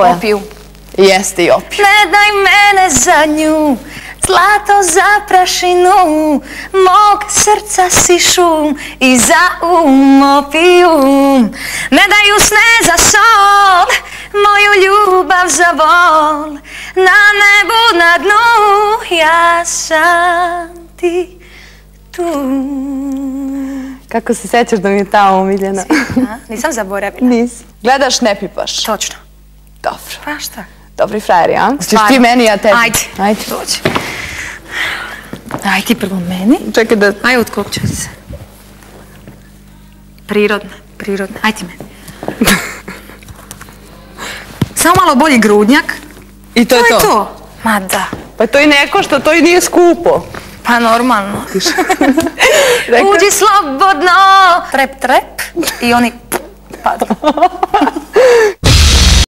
Koja? Opiju. Jeste i opiju. Ne daj mene za nju, zlato za prašinu, mog srca si šum i za opijum. Ne daju sne za sol, moju ljubav za vol, na nebu, na dnu, ja sam ti tu. Kako se sećaš da mi je ta omiljena? Nisam zaboravila. Nisi. Gledaš, ne pipaš. Točno. Dobro. Pa šta? Dobri frajeri, a? Ćeš ti meni, ja tebi. Ajde. Dođi. Ajde ti prvo meni. Čekaj da... Ajde, utkopću se. Prirodna. Ajde ti meni. Samo malo bolji grudnjak. I to je to? To je to. Ma da. Pa to i ne košta, to i nije skupo. Pa normalno. Uđi slobodno. Trep, trep. I oni padu.